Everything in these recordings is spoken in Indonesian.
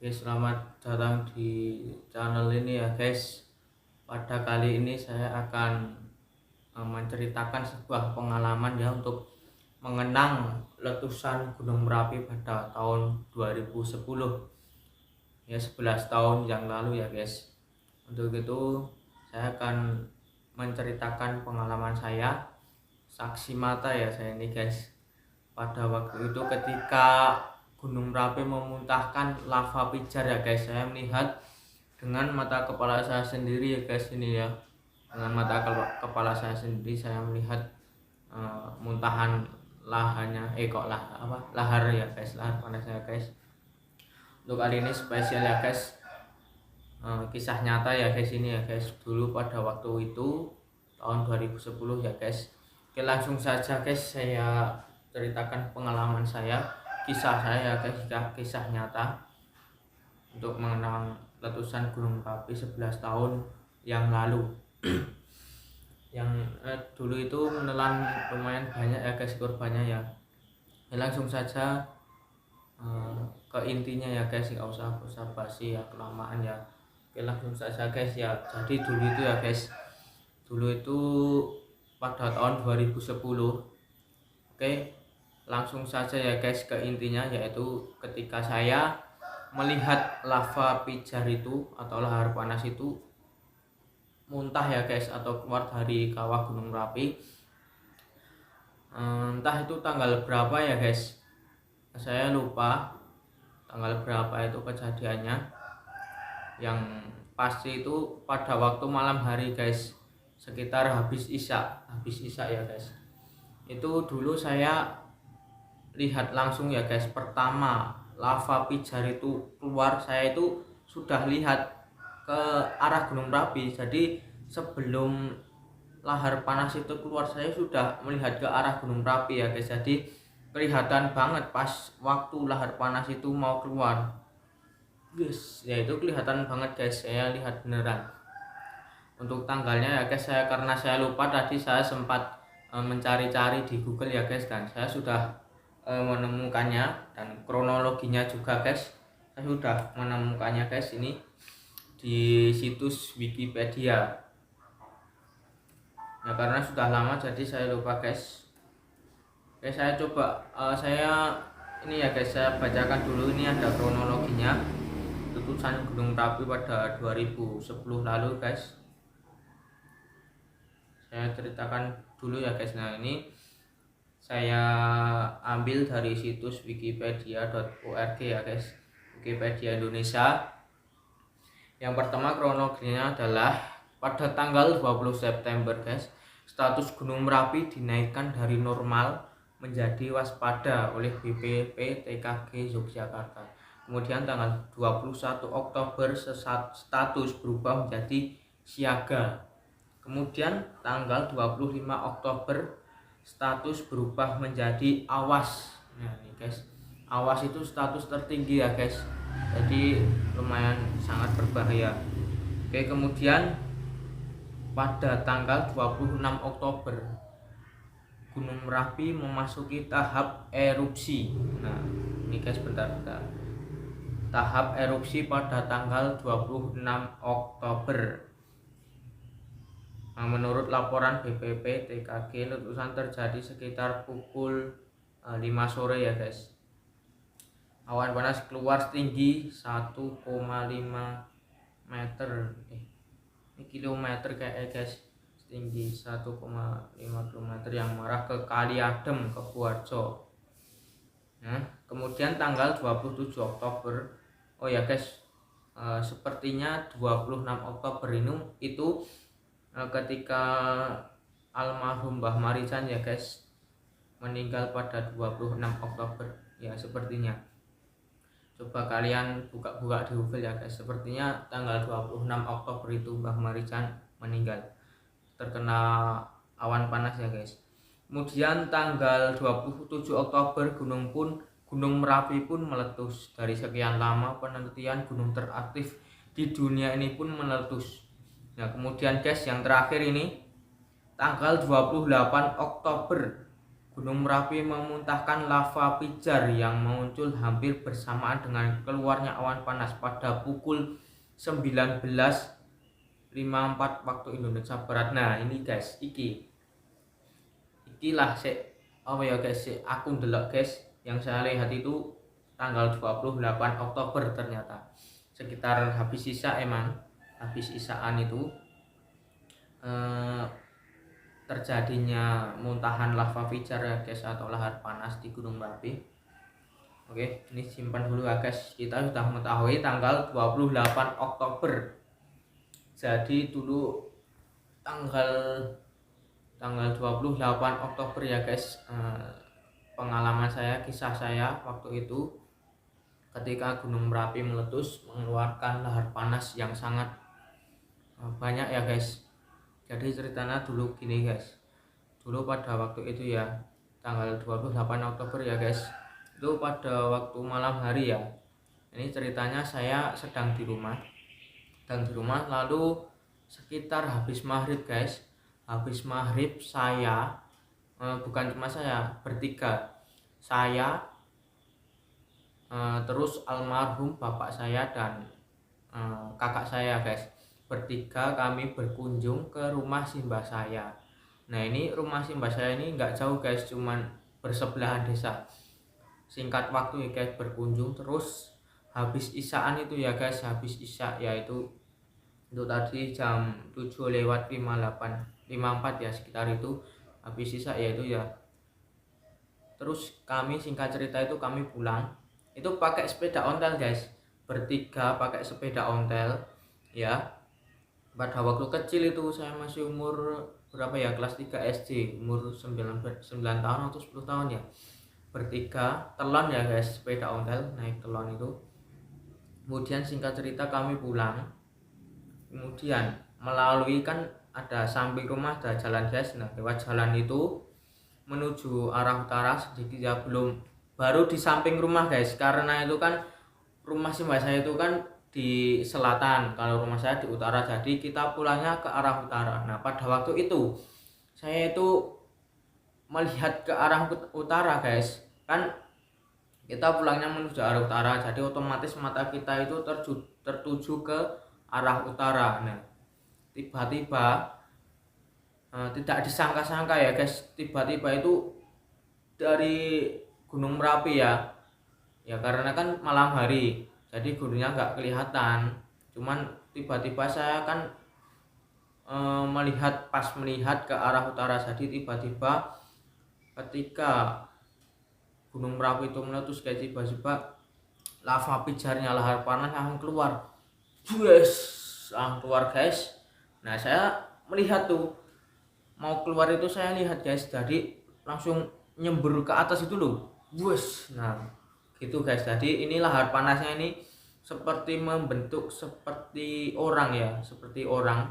Selamat datang di channel ini ya guys. Pada kali ini saya akan menceritakan sebuah pengalaman ya untuk mengenang letusan Gunung Merapi pada tahun 2010 ya, 11 tahun yang lalu ya guys. Untuk itu saya akan menceritakan pengalaman saya, saksi mata ya saya ini guys. Pada waktu itu ketika Gunung Merapi memuntahkan lava pijar ya guys, saya melihat dengan mata kepala saya sendiri ya guys, ini ya, dengan mata kepala saya sendiri saya melihat muntahan lahannya lahar ya guys, lahar panas ya guys. Untuk kali ini spesial ya guys, kisah nyata ya guys ini ya guys. Dulu pada waktu itu tahun 2010 ya guys. Oke, langsung saja guys saya ceritakan pengalaman saya, kisah saya ya guys, kisah nyata untuk mengenang letusan Gunung Merapi 11 tahun yang lalu. Yang dulu itu menelan lumayan banyak ya guys korbannya ya. Langsung saja ke intinya ya guys, nggak usah basa-basi ya, kelamaan ya. Oke, langsung saja guys ya. Jadi dulu itu ya guys, dulu itu pada tahun 2010. Oke, langsung saja ya guys ke intinya, yaitu ketika saya melihat lava pijar itu atau lahar panas itu muntah ya guys, atau keluar dari kawah Gunung Merapi. Entah itu tanggal berapa ya guys, saya lupa tanggal berapa itu kejadiannya. Yang pasti itu pada waktu malam hari guys, sekitar habis isya ya guys. Itu dulu saya lihat langsung ya guys. Pertama lava pijar itu keluar, saya itu sudah lihat ke arah Gunung Merapi. Jadi sebelum lahar panas itu keluar, saya sudah melihat ke arah Gunung Merapi ya guys. Jadi kelihatan banget pas waktu lahar panas itu mau keluar, guys ya, itu kelihatan banget guys, saya lihat beneran. Untuk tanggalnya ya guys, karena saya lupa tadi, saya sempat mencari-cari di Google ya guys, dan saya sudah menemukannya, dan kronologinya juga guys saya sudah menemukannya guys, ini di situs Wikipedia ya, karena sudah lama jadi saya lupa guys. Oke, saya coba saya ini ya guys, saya bacakan dulu, ini ada kronologinya letusan Gunung Merapi pada 2010 lalu guys. Saya ceritakan dulu ya guys. Nah, ini saya ambil dari situs wikipedia.org ya guys, Wikipedia Indonesia. Yang pertama kronologinya adalah pada tanggal 20 September guys, status Gunung Merapi dinaikkan dari normal menjadi waspada oleh BPPTKG Yogyakarta. Kemudian tanggal 21 Oktober status berubah menjadi siaga. Kemudian tanggal 25 Oktober status berubah menjadi awas. Nah ini guys, awas itu status tertinggi ya guys, jadi lumayan sangat berbahaya. Oke, kemudian pada tanggal 26 Oktober Gunung Merapi memasuki tahap erupsi. Nah ini guys, bentar. Tahap erupsi pada tanggal 26 Oktober. Nah, menurut laporan BPPTKG, letusan terjadi sekitar pukul 5 sore ya guys. Awan panas keluar setinggi 1,5 meter, ini kilometer kayak guys, setinggi 1,5 kilometer yang mengarah ke Kali Adem, ke Buarjo. Nah, kemudian tanggal 27 Oktober, oh ya guys, sepertinya 26 Oktober itu ketika almarhum Mbah Marican ya guys meninggal pada 26 Oktober ya, sepertinya. Coba kalian buka-buka di Google ya guys, sepertinya tanggal 26 Oktober itu Mbah Marican meninggal terkena awan panas ya guys. Kemudian tanggal 27 Oktober Gunung Merapi pun meletus. Dari sekian lama penelitian gunung teraktif di dunia ini pun meletus. Nah, kemudian guys yang terakhir ini tanggal 28 Oktober Gunung Merapi memuntahkan lava pijar yang muncul hampir bersamaan dengan keluarnya awan panas pada pukul 19.54 waktu Indonesia Barat. Nah ini guys, ikilah apa ya guys, aku ndelok guys, yang saya lihat itu tanggal 28 Oktober ternyata sekitar habis isaan itu terjadinya muntahan lava pijar ya guys, atau lahar panas di Gunung Merapi. Oke, ini simpan dulu ya guys, kita sudah mengetahui tanggal 28 Oktober. Jadi dulu tanggal 28 Oktober ya guys, pengalaman saya, kisah saya waktu itu ketika Gunung Merapi meletus mengeluarkan lahar panas yang sangat banyak ya guys. Jadi ceritanya dulu gini guys, dulu pada waktu itu ya tanggal 28 Oktober ya guys, itu pada waktu malam hari ya. Ini ceritanya saya sedang di rumah lalu sekitar habis maghrib guys, habis maghrib saya bukan cuma saya, bertiga, saya terus almarhum bapak saya dan kakak saya guys, bertiga kami berkunjung ke rumah simbah saya. Nah ini rumah simbah saya ini nggak jauh guys, cuman bersebelahan desa. Singkat waktu ya guys berkunjung, terus habis isaan itu ya guys, habis isya yaitu itu tadi jam 7:54 ya sekitar itu, habis isya yaitu ya. Terus kami singkat cerita itu kami pulang itu pakai sepeda ontel guys, bertiga pakai sepeda ontel ya. Pada waktu kecil itu saya masih umur berapa ya, kelas 3 SD, umur 9 tahun atau 10 tahun ya, bertiga telon ya guys, sepeda ontel naik telon itu. Kemudian singkat cerita kami pulang, kemudian melalui kan ada samping rumah ada jalan guys. Nah lewat jalan itu menuju arah utara sedikit ya, baru di samping rumah guys, karena itu kan rumah simbah saya itu kan di selatan, kalau rumah saya di utara, jadi kita pulangnya ke arah utara. Nah pada waktu itu saya itu melihat ke arah utara guys, kan kita pulangnya menuju arah utara, jadi otomatis mata kita itu tertuju ke arah utara. Nah tiba-tiba tidak disangka-sangka ya guys, tiba-tiba itu dari Gunung Merapi ya karena kan malam hari jadi gunungnya nggak kelihatan, cuman tiba-tiba saya kan melihat ke arah utara, jadi tiba-tiba ketika Gunung Merapi itu meletus guys, tiba-tiba lava pijarnya, lahar panas langsung keluar, langsung keluar guys. Nah saya melihat tuh mau keluar itu, saya lihat guys, jadi langsung nyembur ke atas itu loh, nah gitu guys. Jadi ini lahar panasnya ini seperti membentuk seperti orang ya, seperti orang,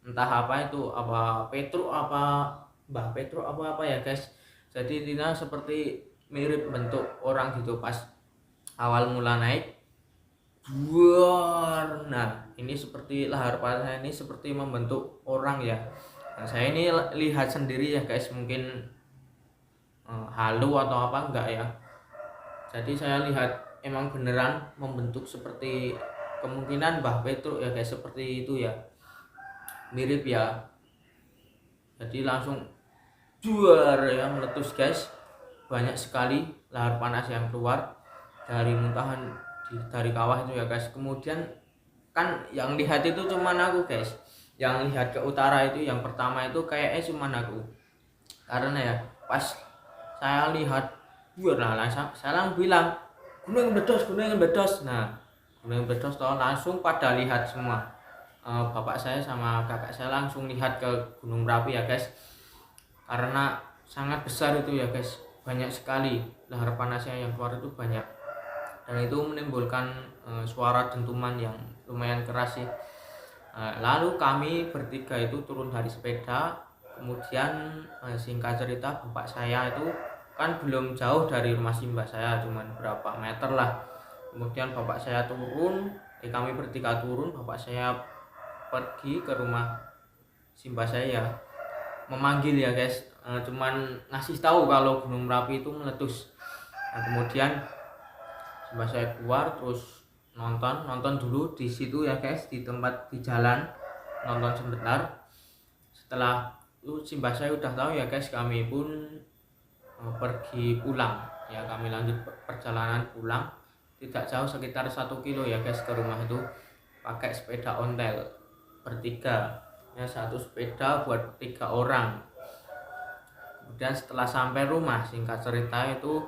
entah apa itu, apa Petruk, apa Mbah Petruk, apa ya guys. Jadi Tina seperti mirip bentuk orang gitu pas awal mula naik. Nah ini seperti lahar panasnya ini seperti membentuk orang ya. Nah, saya ini lihat sendiri ya guys, mungkin halu atau apa enggak ya. Jadi saya lihat emang beneran membentuk seperti, kemungkinan Mbah Petruk ya guys, seperti itu ya, mirip ya. Jadi langsung ya meletus guys, banyak sekali lahar panas yang keluar dari muntahan dari kawah itu ya guys. Kemudian kan yang lihat itu cuma aku guys, yang lihat ke utara itu yang pertama itu kayaknya cuma aku, karena ya pas saya lihat saya langsung bilang gunung meledos. Nah gunung meledos toh, langsung pada lihat semua, bapak saya sama kakak saya langsung lihat ke Gunung Merapi ya guys, karena sangat besar itu ya guys, banyak sekali lahar panasnya yang keluar itu banyak, dan itu menimbulkan suara dentuman yang lumayan keras sih. Lalu kami bertiga itu turun dari sepeda, kemudian singkat cerita bapak saya itu kan belum jauh dari rumah simbah saya, cuman berapa meter lah. Kemudian bapak saya turun, kami bertiga turun, bapak saya pergi ke rumah simbah saya, memanggil ya guys, cuman ngasih tahu kalau Gunung Merapi itu meletus. Nah, kemudian setelah saya keluar terus nonton dulu di situ ya guys, di tempat di jalan, nonton sebentar. Setelah itu simbah saya udah tahu ya guys, kami pun pergi pulang ya, kami lanjut perjalanan pulang, tidak jauh sekitar 1 kilo ya guys ke rumah itu, pakai sepeda ontel bertiga ya, satu sepeda buat 3 orang. Kemudian setelah sampai rumah, singkat cerita itu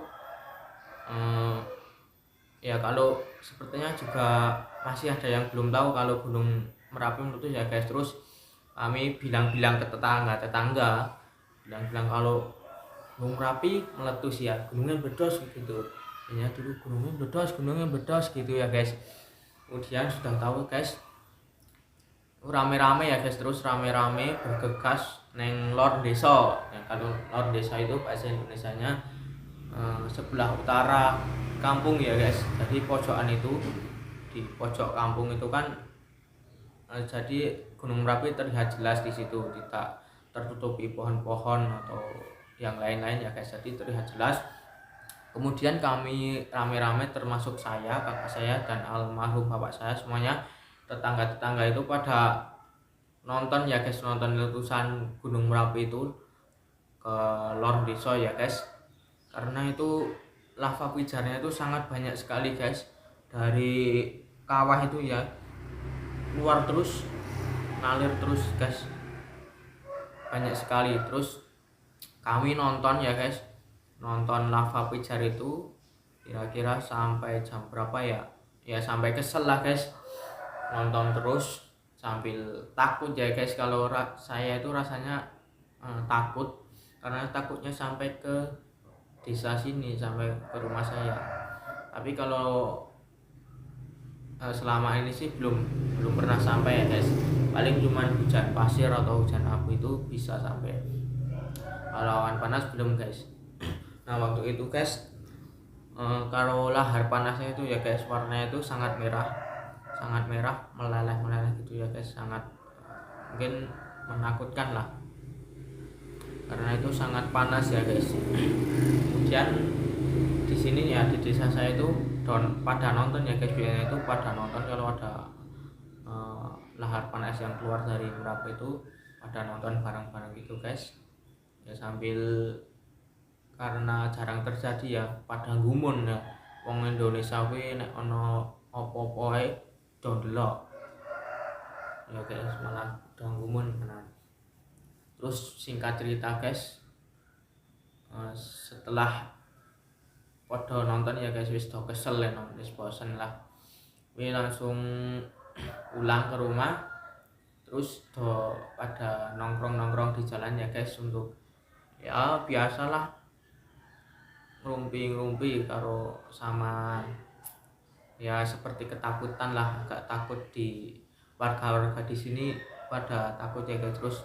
ya kalau sepertinya juga masih ada yang belum tahu kalau Gunung Merapi meletus ya guys. Terus kami bilang-bilang ke tetangga bilang-bilang kalau Gunung Merapi meletus ya, gunungnya meledos gitu ya, dulu gunungnya meledos gitu ya guys. Kemudian sudah tahu guys, rame-rame ya guys, terus rame-rame bergegas neng lor desa ya. Kalau lor desa itu bahasa Indonesianya sebelah utara kampung ya guys. Jadi pojokan itu, di pojok kampung itu kan jadi Gunung Merapi terlihat jelas di situ, tidak tertutupi pohon-pohon atau yang lain-lain ya guys, jadi terlihat jelas. Kemudian kami rame-rame termasuk saya, kakak saya, dan almarhum bapak saya, semuanya tetangga-tetangga itu pada nonton ya guys, nonton letusan Gunung Merapi itu ke lor desa ya guys. Karena itu lava pijarnya itu sangat banyak sekali guys, dari kawah itu ya keluar terus, ngalir terus guys, banyak sekali. Terus kami nonton ya guys, nonton lava pijar itu kira-kira sampai jam berapa ya, ya sampai kesel lah guys, nonton terus sambil takut ya guys. Kalau saya itu rasanya takut, karena takutnya sampai ke desa sini, sampai ke rumah saya. Tapi kalau selama ini sih belum pernah sampai ya guys, paling cuman hujan pasir atau hujan abu itu bisa sampai. Kalau awan panas belum guys. Nah waktu itu guys, kalau lahar panasnya itu ya guys, warnanya itu sangat merah meleleh gitu ya guys, sangat mungkin menakutkan lah, karena itu sangat panas ya guys. Kemudian di sini ya, di desa saya itu pada nonton ya guys, biasanya itu pada nonton kalau ada lahar panas yang keluar dari Merapi itu, pada nonton bareng-bareng gitu guys ya, sambil, karena jarang terjadi ya pada gumun ya, wong Indonesia kuwi nek ana apa-apa ae do ndelok ya guys, malah do gumun tenan. Terus singkat cerita guys, setelah podo nonton ya guys, wis do kesel ya, wis bosen lah, wis langsung pulang ke rumah. Terus do pada nongkrong di jalan ya guys, untuk ya biasalah ngrumpi karo sama ya, seperti ketakutan lah, agak takut. Di warga di sini pada takut ya guys. Terus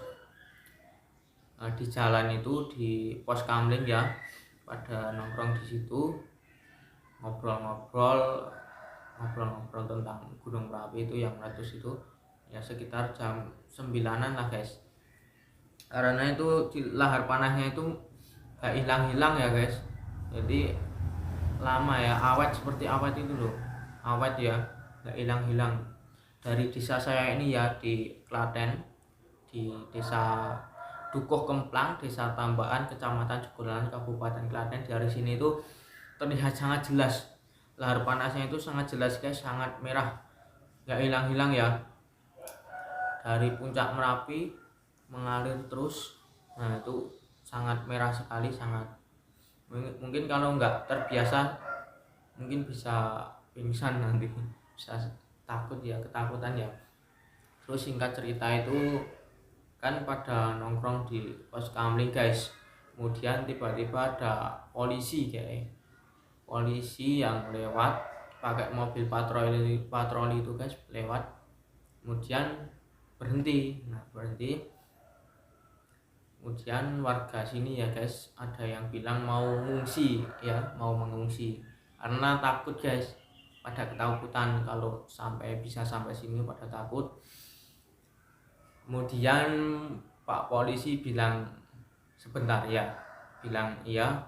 di jalan itu, di pos kamling ya, pada nongkrong di situ, ngobrol tentang Gunung Merapi itu yang meletus itu ya, sekitar jam 9-an lah guys. Karena itu lahar panasnya itu gak hilang-hilang ya guys, jadi lama ya, awet seperti awet itu loh, awet ya, gak hilang-hilang. Dari desa saya ini ya, di Klaten, di desa Dukuh Kemplang, desa Tambakan, kecamatan Jogolanan, Kabupaten Klaten, dari sini itu terlihat sangat jelas lahar panasnya itu, sangat jelas guys, sangat merah, gak hilang-hilang ya, dari puncak Merapi mengalir terus. Nah itu sangat merah sekali, sangat, mungkin kalau nggak terbiasa mungkin bisa pingsan nanti, bisa takut ya, ketakutan ya. Terus singkat cerita itu kan pada nongkrong di pos kamling guys, kemudian tiba-tiba ada polisi yang lewat pakai mobil patroli itu guys, lewat, kemudian berhenti. Kemudian warga sini ya guys, ada yang bilang mau mengungsi karena takut guys, pada ketakutan kalau bisa sampai sini, pada takut. Kemudian Pak polisi bilang sebentar ya, bilang iya.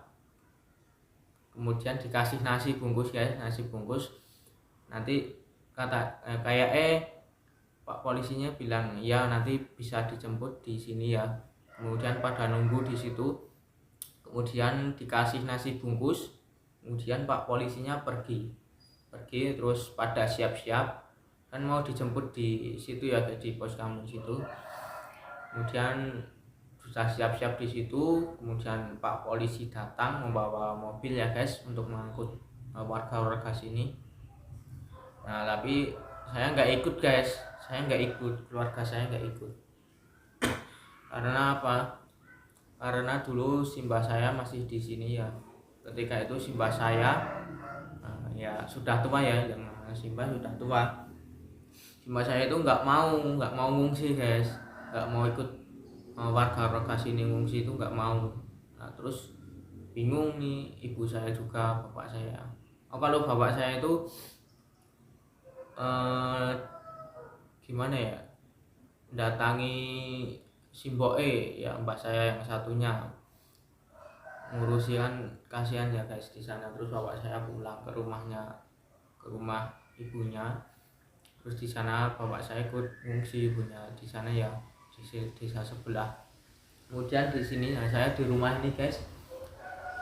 Kemudian dikasih nasi bungkus guys, nasi bungkus. Nanti kayak Pak polisinya bilang ya nanti bisa dijemput di sini ya. Kemudian pada nunggu di situ, kemudian dikasih nasi bungkus, kemudian Pak polisinya pergi terus pada siap-siap kan mau dijemput di situ ya, di pos kamu situ. Kemudian sudah siap-siap di situ, kemudian Pak polisi datang membawa mobil ya guys untuk mengangkut warga-warga sini. Nah tapi saya nggak ikut guys, keluarga saya nggak ikut. Karena apa? Karena dulu simbah saya masih di sini ya. Ketika itu simbah saya ya sudah tua ya, yang simbah sudah tua. Simbah saya itu nggak mau ngungsi guys, nggak mau ikut warga sini ngungsi, itu nggak mau. Nah terus bingung nih ibu saya juga, bapak saya. Kalau bapak saya itu gimana ya, datangi simboe ya mbak saya yang satunya, ngurusi kan kasihan ya guys di sana. Terus bapak saya pulang ke rumah ibunya. Terus di sana bapak saya ikut ngungsi, ibunya di sana ya, di desa sebelah. Kemudian di sini saya di rumah ini guys,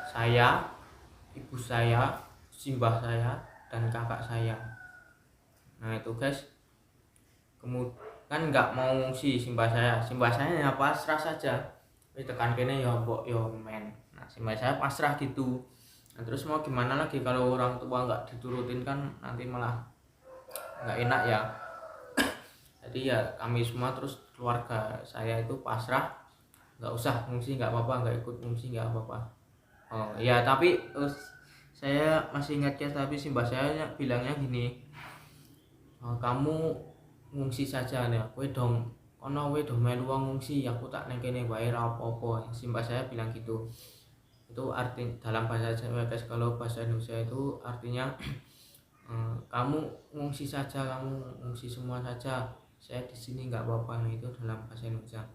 saya, ibu saya, simbah saya, dan kakak saya. Nah itu guys, kemudian kan nggak mau ngungsi simbah saya ya pasrah saja, tekan kene ya mbok ya men. Nah simbah saya pasrah gitu. Nah terus mau gimana lagi kalau orang tua nggak diturutin kan nanti malah nggak enak ya. Jadi ya kami semua, terus keluarga saya itu pasrah, nggak usah ngungsi nggak apa-apa, nggak ikut ngungsi nggak apa-apa. Oh ya tapi saya masih ingat ya, tapi simbah saya bilangnya gini, kamu ngungsi saja nih, kowe dong ono kowe dong melu ngungsi, aku tak neng kene wae ra apa-apa. Simbah saya bilang gitu. Itu arti dalam bahasa Jawa guys. Kalau bahasa Indonesia itu artinya kamu ngungsi saja, kamu ngungsi semua saja, saya di sini nggak apa-apa. Nah, itu dalam bahasa Indonesia.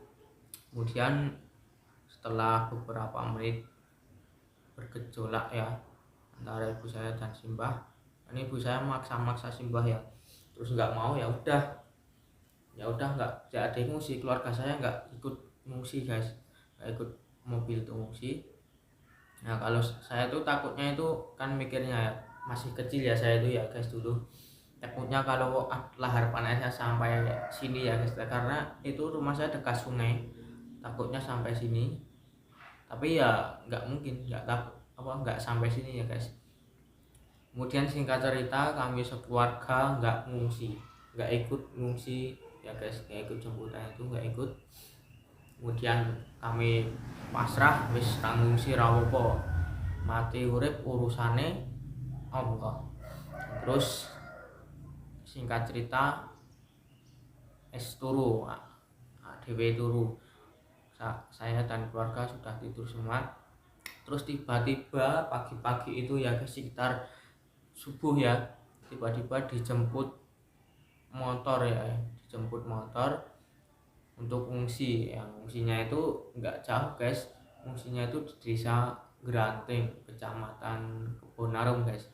Kemudian setelah beberapa menit bergejolak ya antara ibu saya dan simbah, ini ibu saya maksa simbah ya, terus nggak mau, ya udah nggak ada ngungsi. Keluarga saya nggak ikut ngungsi guys, nggak ikut mobil tuh ngungsi. Nah kalau saya tuh takutnya itu kan mikirnya ya, masih kecil ya saya itu ya guys, dulu takutnya kalau lahar panasnya sampai sini ya guys, karena itu rumah saya dekat sungai, takutnya sampai sini. Tapi ya nggak mungkin, nggak sampai sini ya guys. Kemudian singkat cerita, kami sekeluarga nggak ikut ngungsi ya guys, nggak ikut jemputan itu, nggak ikut. Kemudian kami pasrah, wis ra ngungsi ra apa, mati urip urusane Allah. Terus singkat cerita turu, dhewe turu, saya dan keluarga sudah tidur semua. Terus tiba-tiba pagi-pagi itu ya sekitar subuh ya, tiba-tiba dijemput motor untuk ngungsi. Yang ngungsinya itu nggak jauh guys, ngungsinya itu di desa Granting, kecamatan Kebonarum guys.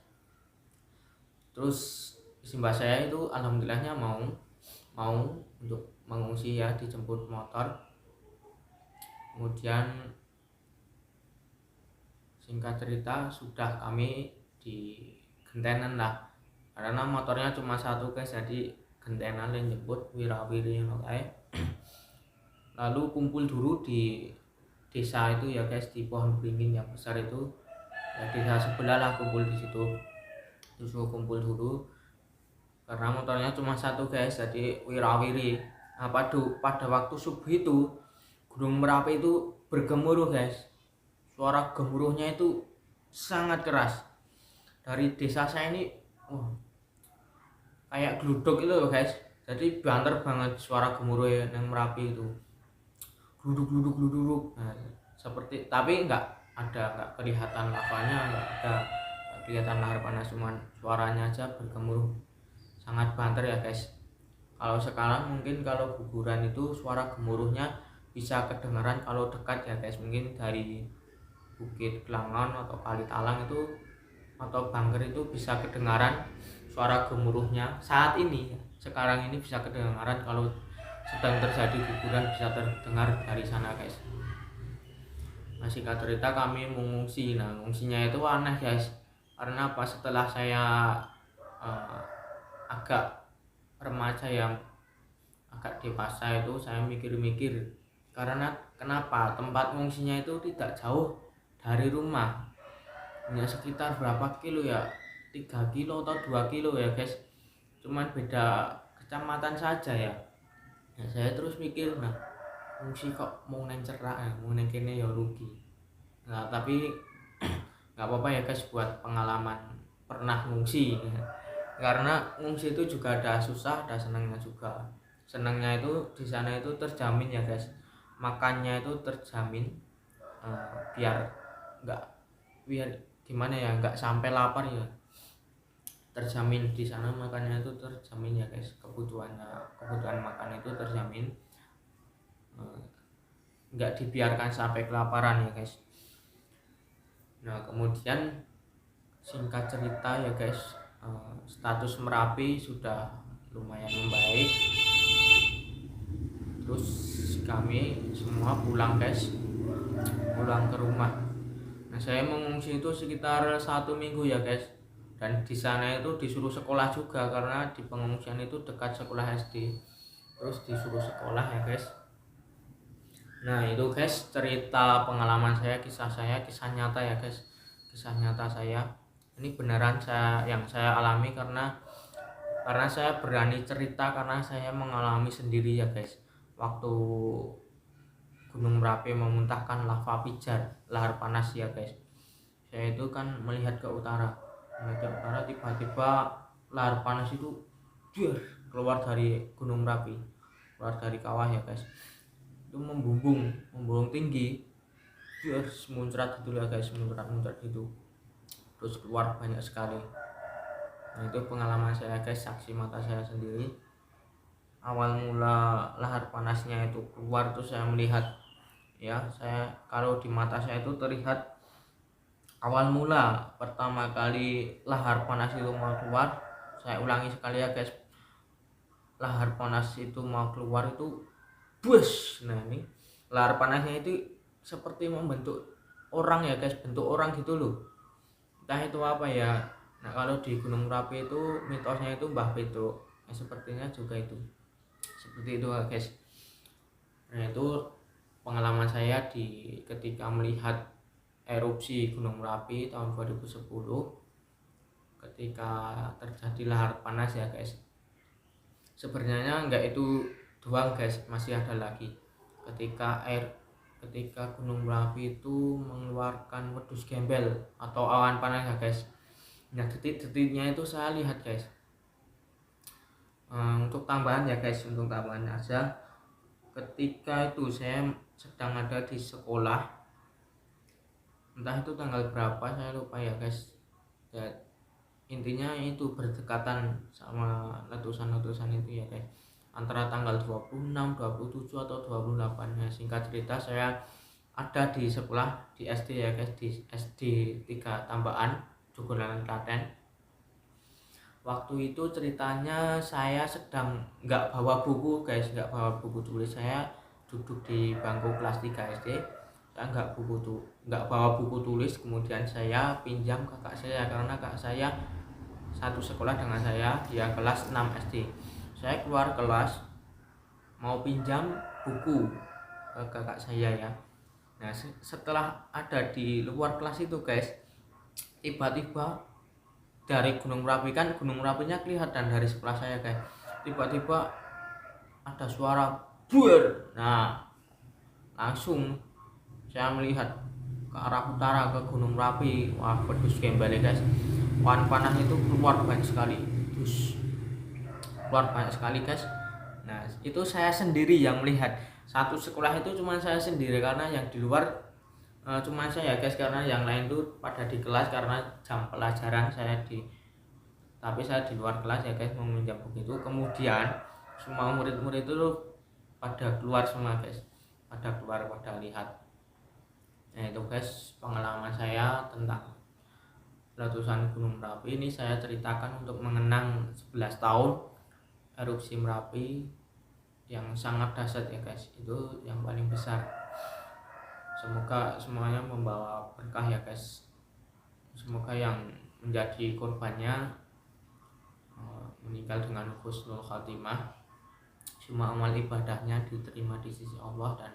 Terus simbah saya itu alhamdulillahnya mau untuk mengungsi ya, dijemput motor. Kemudian singkat cerita sudah kami di gentenan lah, karena motornya cuma satu guys, jadi gentenan yang jemput wirawiri kayak. Lalu kumpul dulu di desa itu ya guys, di pohon beringin yang besar itu ya, desa sebelah lah, kumpul di situ. Terus kumpul dulu karena motornya cuma satu guys, jadi wirawiri. Nah pada waktu subuh itu Gunung Merapi itu bergemuruh guys, suara gemuruhnya itu sangat keras. Dari desa saya ini kayak gluduk itu loh guys, jadi banter banget suara gemuruh yang Merapi itu, gluduk. Nah, seperti, tapi nggak kelihatan lavanya, nggak kelihatan lahar panas, cuman suaranya aja bergemuruh, sangat banter ya guys. Kalau sekarang mungkin kalau kuburan itu suara gemuruhnya bisa kedengaran kalau dekat ya guys, mungkin dari Bukit Kelangon atau Kali Talang itu atau Bangker itu bisa kedengaran suara gemuruhnya saat ini, sekarang ini bisa kedengaran. Kalau sedang terjadi guguran bisa terdengar dari sana guys. Nah, singkat cerita kami mengungsi. Nah, ngungsinya itu aneh guys, karena apa, setelah saya agak remaja yang agak dewasa itu, saya mikir-mikir, karena kenapa tempat ngungsinya itu tidak jauh dari rumah, hanya sekitar berapa kilo ya, 3 kilo atau 2 kilo ya guys, cuman beda kecamatan saja ya. Nah, saya terus mikir, nah ngungsi kok mau neng cerak ya, mau neng kene ya rugi. Nah tapi nggak apa-apa ya guys, buat pengalaman pernah ngungsi ya. Karena ngungsi itu juga ada susah, ada senangnya juga. Senangnya itu di sana itu terjamin ya guys, makannya itu terjamin, biar nggak, biar gimana ya, nggak sampai lapar ya, terjamin di sana makannya itu terjamin ya guys, kebutuhan makan itu terjamin, nggak dibiarkan sampai kelaparan ya guys. Nah kemudian singkat cerita ya guys, status Merapi sudah lumayan membaik, terus kami semua pulang guys, pulang ke rumah. Nah saya mengungsi itu sekitar 1 minggu ya guys, dan di sana itu disuruh sekolah juga, karena di pengungsian itu dekat sekolah SD, terus disuruh sekolah ya guys. Nah itu guys cerita pengalaman saya, kisah nyata ya guys, kisah nyata saya ini beneran yang saya alami, karena saya berani cerita karena saya mengalami sendiri ya guys. Waktu Gunung Merapi memuntahkan lava pijar, lahar panas ya guys, saya itu kan melihat ke utara, tiba-tiba lahar panas itu keluar dari Gunung Merapi, keluar dari kawah ya guys, itu membumbung tinggi, muncrat gitu ya guys, muncrat gitu, terus keluar banyak sekali. Nah itu pengalaman saya guys, saksi mata saya sendiri. Awal mula lahar panasnya itu keluar tuh saya melihat ya, kalau di mata saya itu terlihat awal mula pertama kali lahar panas itu mau keluar. Saya ulangi sekali ya guys, lahar panas itu mau keluar itu bus. Nah ini lahar panasnya itu seperti membentuk orang ya guys, bentuk orang gitu loh, entah itu apa ya. Nah kalau di Gunung Merapi itu mitosnya itu Mbah Petruk, sepertinya juga itu seperti itu guys. Nah itu pengalaman saya ketika melihat erupsi Gunung Merapi tahun 2010, ketika terjadi lahar panas ya guys. Sebenarnya enggak itu doang guys, masih ada lagi. Ketika Gunung Merapi itu mengeluarkan wedus gembel atau awan panas ya guys. Nah detik-detiknya itu saya lihat guys. Untuk tambahan ya guys, untuk tambahan aja, ketika itu saya sedang ada di sekolah, entah itu tanggal berapa saya lupa ya guys, dan intinya itu berdekatan sama letusan itu ya guys, antara tanggal 26, 27 atau 28 ya. Singkat cerita saya ada di sekolah, di SD ya guys, di SD 3 Tambaan, Jogolangan Klaten. Waktu itu ceritanya saya sedang nggak bawa buku guys, nggak bawa buku tulis. Saya duduk di bangku kelas 3 SD, saya nggak bawa buku tulis. Kemudian saya pinjam kakak saya, karena kakak saya satu sekolah dengan saya, dia kelas 6 SD. Saya keluar kelas mau pinjam buku ke kakak saya ya. Nah setelah ada di luar kelas itu guys, tiba-tiba dari Gunung Merapi, kan Gunung Merapinya kelihatan dari sebelah saya guys, tiba-tiba ada suara buar. Nah langsung saya melihat ke arah utara, ke Gunung Merapi. Wah pedus gembel guys, awan panas itu keluar banyak sekali, guys. Nah itu saya sendiri yang melihat, satu sekolah itu cuma saya sendiri, karena yang di luar cuma saya guys, karena yang lain tuh pada di kelas karena jam pelajaran, tapi saya di luar kelas ya guys, meminjam buku itu. Kemudian semua murid-murid itu pada keluar semua guys. pada keluar pada lihat. Nah itu guys pengalaman saya tentang letusan Gunung Merapi. Ini saya ceritakan untuk mengenang 11 tahun erupsi Merapi yang sangat dahsyat ya guys, itu yang paling besar. Semoga semuanya membawa berkah ya guys. Semoga yang menjadi korbannya meninggal dengan husnul khatimah, semua amal ibadahnya diterima di sisi Allah dan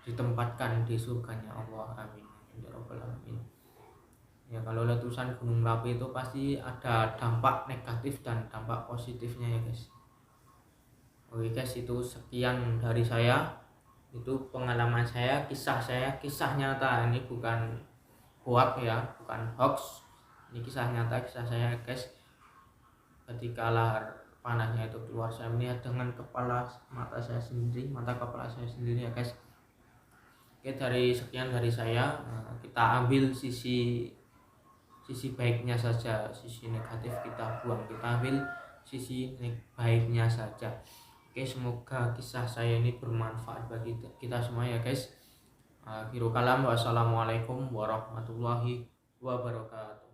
ditempatkan di surganya Allah, amin ya rabbal alamin. Ya kalau letusan Gunung Merapi itu pasti ada dampak negatif dan dampak positifnya ya guys. Oke guys, itu sekian dari saya, itu pengalaman saya, kisah nyata, ini bukan hoax ya, bukan hoax, ini kisah nyata, kisah saya guys. Ketika lahar panasnya itu keluar, saya melihat dengan kepala mata kepala saya sendiri ya guys. Oke, dari sekian dari saya, kita ambil sisi baiknya saja, sisi negatif kita buang, kita ambil sisi baiknya saja. Oke, semoga kisah saya ini bermanfaat bagi kita semua ya guys. Akhirul kalam, wassalamualaikum warahmatullahi wabarakatuh.